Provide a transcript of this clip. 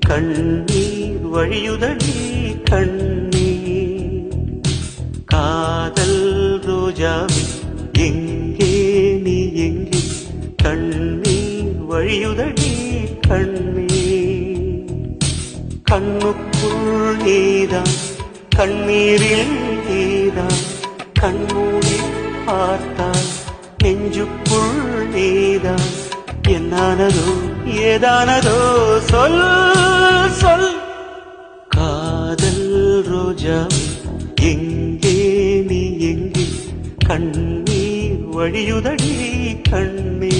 கண்ணீர் வழியுதடி கண்ணீர். காதல் ரோஜாவே எங்கே நீ எங்கே, கண்ணீர் வழியுதடி கண்ணீர். கண்ணுக்குள் நீதான் கண்ணீரில் நீதான், கண்மூடி பார்த்தால் நெஞ்சுக்குள் நீதான். என்னானதோ ஏதானதோ சொல் சொல். காதல் ரோஜாவே எங்கே நீ எங்கே, கண்ணீர் வழியுதடி கண்ணீர்.